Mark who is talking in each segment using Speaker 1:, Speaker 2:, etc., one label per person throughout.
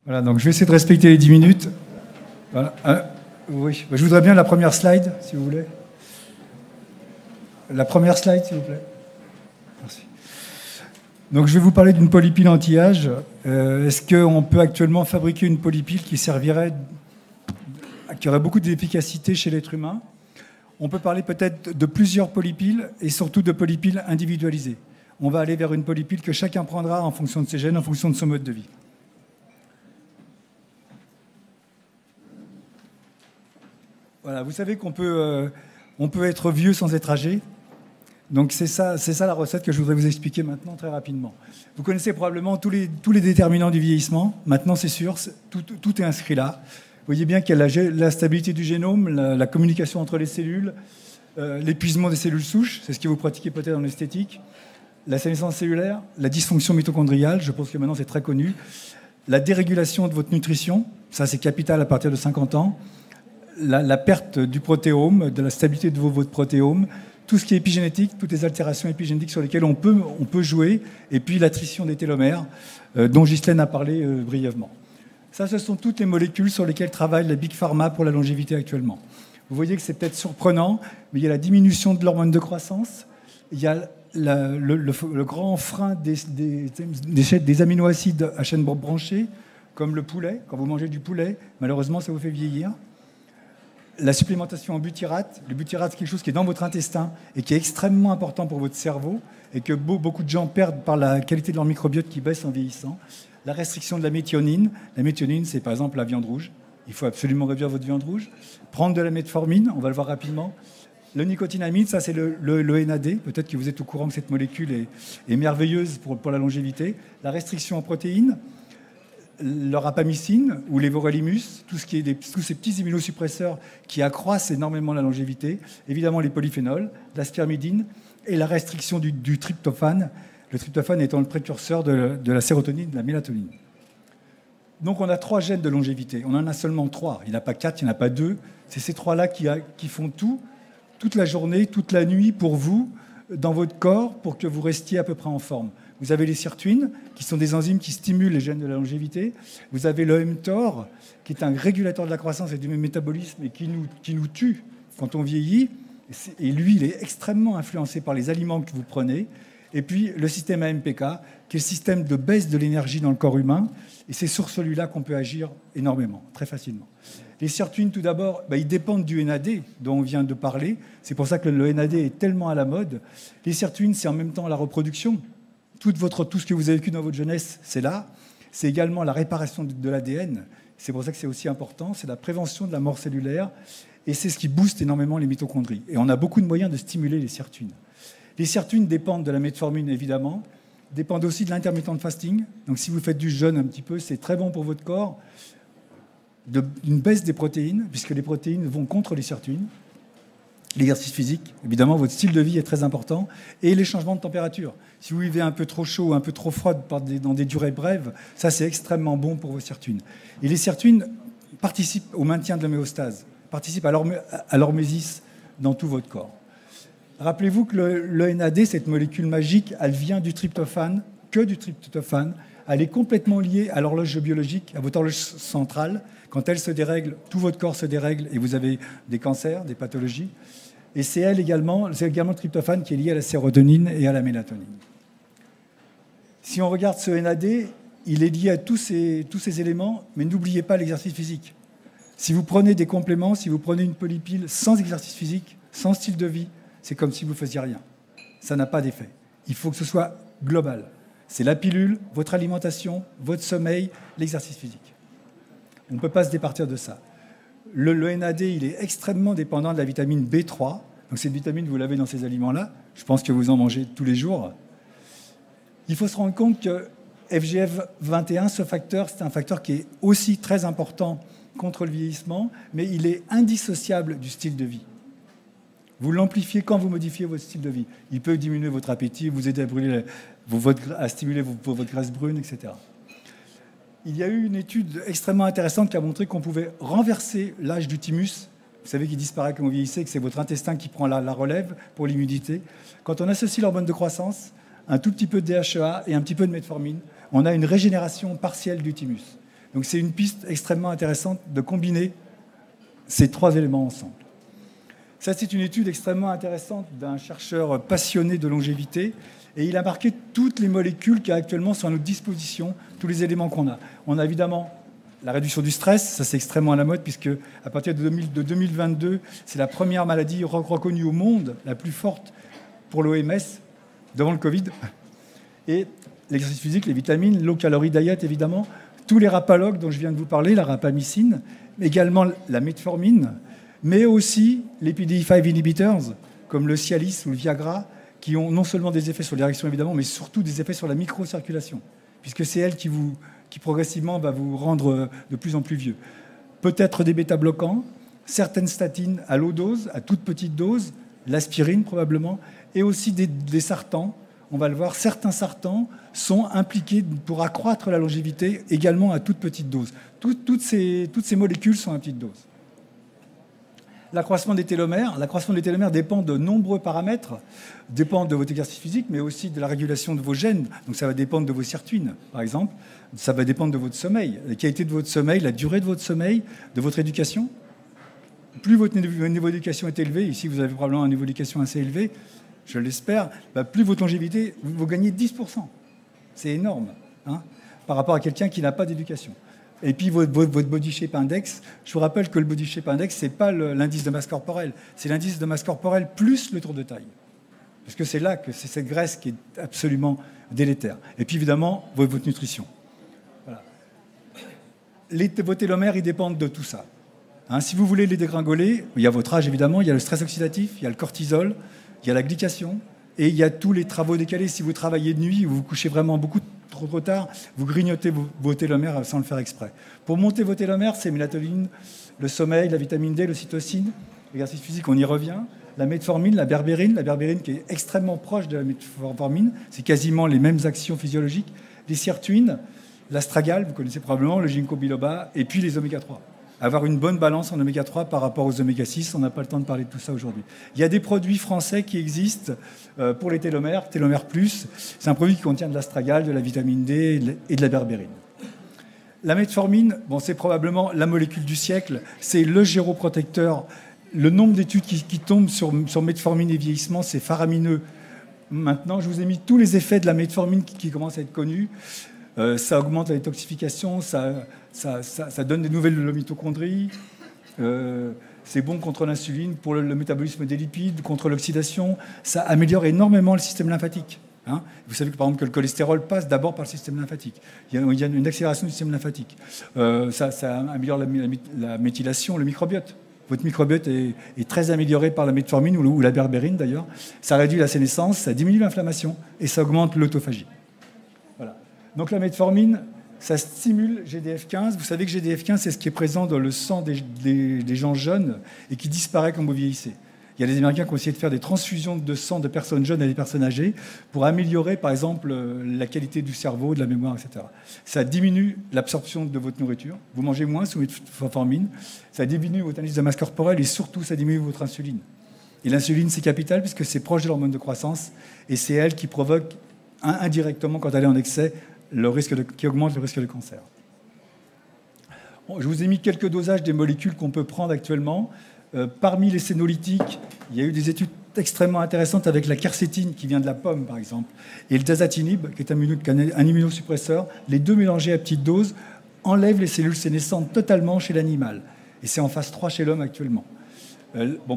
Speaker 1: Voilà, donc je vais essayer de respecter les 10 minutes. Voilà. Oui, je voudrais bien la première slide, si vous voulez. La première slide, s'il vous plaît. Merci. Donc je vais vous parler d'une polypile anti-âge. Est-ce qu'on peut actuellement fabriquer une polypile qui aurait beaucoup d'efficacité chez l'être humain? On peut parler peut-être de plusieurs polypiles et surtout de polypiles individualisées. On va aller vers une polypile que chacun prendra en fonction de ses gènes, en fonction de son mode de vie. Voilà, vous savez qu'on peut être vieux sans être âgé. Donc c'est ça la recette que je voudrais vous expliquer maintenant très rapidement. Vous connaissez probablement tous les déterminants du vieillissement. Maintenant, c'est sûr, tout est inscrit là. Vous voyez bien qu'il y a la stabilité du génome, la communication entre les cellules, l'épuisement des cellules souches, c'est ce que vous pratiquez peut-être dans l'esthétique, la sénescence cellulaire, la dysfonction mitochondriale, je pense que maintenant c'est très connu, la dérégulation de votre nutrition, ça c'est capital à partir de 50 ans, la perte du protéome, de la stabilité de votre protéome, tout ce qui est épigénétique, toutes les altérations épigénétiques sur lesquelles on peut jouer, et puis l'attrition des télomères, dont Ghislaine a parlé brièvement. Ça, ce sont toutes les molécules sur lesquelles travaille la Big Pharma pour la longévité actuellement. Vous voyez que c'est peut-être surprenant, mais il y a la diminution de l'hormone de croissance, il y a le grand frein des aminoacides à chaîne branchée, comme le poulet. Quand vous mangez du poulet, malheureusement, ça vous fait vieillir. La supplémentation en butyrate. Le butyrate, c'est quelque chose qui est dans votre intestin et qui est extrêmement important pour votre cerveau et que beaucoup de gens perdent par la qualité de leur microbiote qui baisse en vieillissant. La restriction de la méthionine. La méthionine, c'est par exemple la viande rouge. Il faut absolument réduire votre viande rouge. Prendre de la metformine, on va le voir rapidement. Le nicotinamide, ça c'est le NAD. Peut-être que vous êtes au courant que cette molécule est merveilleuse pour la longévité. La restriction en protéines. Le rapamycine ou les vorelimus, tous ces petits immunosuppresseurs qui accroissent énormément la longévité, évidemment les polyphénols, la spermidine et la restriction du tryptophane, le tryptophane étant le précurseur de la sérotonine et de la mélatonine. Donc on a 3 gènes de longévité, on en a seulement 3, il n'y en a pas 4, il n'y en a pas 2, c'est ces 3-là qui font toute la journée, toute la nuit pour vous, dans votre corps, pour que vous restiez à peu près en forme. Vous avez les sirtuines, qui sont des enzymes qui stimulent les gènes de la longévité. Vous avez le mTOR, qui est un régulateur de la croissance et du métabolisme et qui nous tue quand on vieillit. Et lui, il est extrêmement influencé par les aliments que vous prenez. Et puis, le système AMPK, qui est le système de baisse de l'énergie dans le corps humain. Et c'est sur celui-là qu'on peut agir énormément, très facilement. Les sirtuines, tout d'abord, ils dépendent du NAD, dont on vient de parler. C'est pour ça que le NAD est tellement à la mode. Les sirtuines, c'est en même temps la reproduction. Tout ce que vous avez vécu dans votre jeunesse, c'est là. C'est également la réparation de l'ADN. C'est pour ça que c'est aussi important. C'est la prévention de la mort cellulaire. Et c'est ce qui booste énormément les mitochondries. Et on a beaucoup de moyens de stimuler les sirtuines. Les sirtuines dépendent de la metformine, évidemment. Dépendent aussi de l'intermittent fasting. Donc si vous faites du jeûne un petit peu, c'est très bon pour votre corps. Une baisse des protéines, puisque les protéines vont contre les sirtuines. L'exercice physique, évidemment, votre style de vie est très important. Et les changements de température. Si vous vivez un peu trop chaud, un peu trop froid dans des durées brèves, ça c'est extrêmement bon pour vos sirtuines. Et les sirtuines participent au maintien de l'homéostase, participent à l'hormésis dans tout votre corps. Rappelez-vous que le NAD, cette molécule magique, elle vient du tryptophane, que du tryptophane. Elle est complètement liée à l'horloge biologique, à votre horloge centrale. Quand elle se dérègle, tout votre corps se dérègle et vous avez des cancers, des pathologies. Et c'est également le tryptophane qui est lié à la sérotonine et à la mélatonine. Si on regarde ce NAD, il est lié à tous ces éléments, mais n'oubliez pas l'exercice physique. Si vous prenez des compléments, si vous prenez une polypile sans exercice physique, sans style de vie, c'est comme si vous ne faisiez rien. Ça n'a pas d'effet. Il faut que ce soit global. C'est la pilule, votre alimentation, votre sommeil, l'exercice physique. On ne peut pas se départir de ça. Le NAD, il est extrêmement dépendant de la vitamine B3. Donc cette vitamine, vous l'avez dans ces aliments-là. Je pense que vous en mangez tous les jours. Il faut se rendre compte que FGF21, ce facteur, c'est un facteur qui est aussi très important contre le vieillissement, mais il est indissociable du style de vie. Vous l'amplifiez quand vous modifiez votre style de vie. Il peut diminuer votre appétit, vous aider à stimuler votre graisse brune, etc. Il y a eu une étude extrêmement intéressante qui a montré qu'on pouvait renverser l'âge du thymus. Vous savez qu'il disparaît quand vous vieillissez, que c'est votre intestin qui prend la relève pour l'immunité. Quand on associe l'hormone de croissance, un tout petit peu de DHEA et un petit peu de metformine, on a une régénération partielle du thymus. Donc c'est une piste extrêmement intéressante de combiner ces trois éléments ensemble. Ça, c'est une étude extrêmement intéressante d'un chercheur passionné de longévité, et il a marqué toutes les molécules qui actuellement sont à notre disposition, tous les éléments qu'on a. On a évidemment la réduction du stress, ça c'est extrêmement à la mode, puisque à partir de 2022, c'est la première maladie reconnue au monde, la plus forte pour l'OMS, devant le Covid. Et l'exercice physique, les vitamines, low calorie diet évidemment, tous les rapalogues dont je viens de vous parler, la rapamycine, également la metformine, mais aussi les PDE5 inhibitors, comme le Cialis ou le Viagra, qui ont non seulement des effets sur l'érection évidemment, mais surtout des effets sur la microcirculation, puisque c'est elle qui progressivement va vous rendre de plus en plus vieux. Peut-être des bêta-bloquants, certaines statines à low dose, à toute petite dose, l'aspirine probablement, et aussi des sartans. On va le voir, certains sartans sont impliqués pour accroître la longévité également à toute petite dose. Toutes ces molécules sont à petite dose. L'accroissement des télomères dépend de nombreux paramètres, dépend de votre exercice physique, mais aussi de la régulation de vos gènes. Donc ça va dépendre de vos sirtuines, par exemple. Ça va dépendre de votre sommeil, la qualité de votre sommeil, la durée de votre sommeil, de votre éducation. Plus votre niveau d'éducation est élevé, ici vous avez probablement un niveau d'éducation assez élevé, je l'espère, plus votre longévité, vous gagnez 10%. C'est énorme, hein, par rapport à quelqu'un qui n'a pas d'éducation. Et puis votre body shape index, je vous rappelle que le body shape index, ce n'est pas l'indice de masse corporelle, c'est l'indice de masse corporelle plus le tour de taille. Parce que c'est là que c'est cette graisse qui est absolument délétère. Et puis évidemment, votre nutrition. Voilà. Vos télomères, ils dépendent de tout ça. Hein, si vous voulez les dégringoler, il y a votre âge évidemment, il y a le stress oxydatif, il y a le cortisol, il y a la glycation, et il y a tous les travaux décalés. Si vous travaillez de nuit, vous vous couchez vraiment beaucoup trop tard, vous grignotez vos télomères sans le faire exprès. Pour monter vos télomères, c'est mélatonine, le sommeil, la vitamine D, l'ocytocine, l'exercice physique, on y revient, la metformine, la berbérine qui est extrêmement proche de la metformine, c'est quasiment les mêmes actions physiologiques, les sirtuines, l'astragale, vous connaissez probablement, le ginkgo biloba, et puis les oméga 3. Avoir une bonne balance en oméga 3 par rapport aux oméga 6, on n'a pas le temps de parler de tout ça aujourd'hui. Il y a des produits français qui existent pour les télomères, Télomère Plus. C'est un produit qui contient de l'astragale, de la vitamine D et de la berbérine. La metformine, c'est probablement la molécule du siècle. C'est le géroprotecteur. Le nombre d'études qui tombent sur metformine et vieillissement, c'est faramineux. Maintenant, je vous ai mis tous les effets de la metformine qui commencent à être connus. Ça augmente la détoxification, ça donne des nouvelles de la mitochondrie, c'est bon contre l'insuline, pour le métabolisme des lipides, contre l'oxydation, ça améliore énormément le système lymphatique. Hein. Vous savez que, par exemple, que le cholestérol passe d'abord par le système lymphatique. Il y a une accélération du système lymphatique. Ça améliore la méthylation, le microbiote. Votre microbiote est très amélioré par la metformine ou la berbérine d'ailleurs. Ça réduit la sénescence, ça diminue l'inflammation et ça augmente l'autophagie. Voilà. Donc la metformine, ça stimule GDF15. Vous savez que GDF15, c'est ce qui est présent dans le sang des gens jeunes et qui disparaît quand vous vieillissez. Il y a des Américains qui ont essayé de faire des transfusions de sang de personnes jeunes à des personnes âgées pour améliorer, par exemple, la qualité du cerveau, de la mémoire, etc. Ça diminue l'absorption de votre nourriture. Vous mangez moins sous metformine. Ça diminue votre indice de masse corporelle et surtout, ça diminue votre insuline. Et l'insuline, c'est capital puisque c'est proche de l'hormone de croissance et c'est elle qui provoque indirectement, quand elle est en excès, qui augmente le risque de cancer. Je vous ai mis quelques dosages des molécules qu'on peut prendre actuellement. Parmi les sénolytiques, il y a eu des études extrêmement intéressantes avec la quercétine qui vient de la pomme, par exemple, et le dasatinib, qui est un immunosuppresseur. Les deux mélangés à petite dose enlèvent les cellules sénescentes totalement chez l'animal. Et c'est en phase 3 chez l'homme actuellement.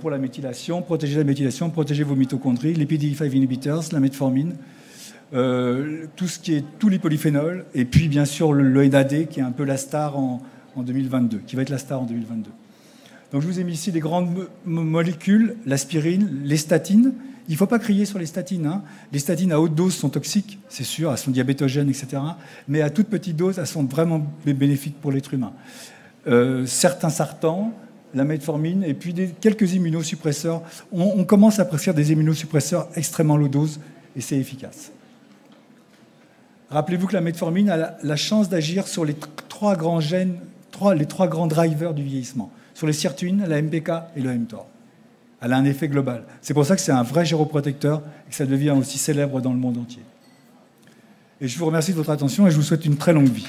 Speaker 1: Pour la méthylation, protéger vos mitochondries, les PDE5 inhibitors, la metformine, tous les polyphénols, et puis bien sûr le NAD qui est un peu la star en 2022, qui va être la star en 2022. Donc je vous ai mis ici des grandes molécules, l'aspirine, les statines. Il ne faut pas crier sur les statines. Hein. Les statines à haute dose sont toxiques, c'est sûr, elles sont diabétogènes, etc. Mais à toute petite dose, elles sont vraiment bénéfiques pour l'être humain. Certains sartans, la metformine, et puis quelques immunosuppresseurs. On commence à prescrire des immunosuppresseurs extrêmement low dose, et c'est efficace. Rappelez-vous que la metformine a la chance d'agir sur les trois grands gènes, les trois grands drivers du vieillissement. Sur les sirtuines, la MPK et le mTOR. Elle a un effet global. C'est pour ça que c'est un vrai géroprotecteur et que ça devient aussi célèbre dans le monde entier. Et je vous remercie de votre attention et je vous souhaite une très longue vie.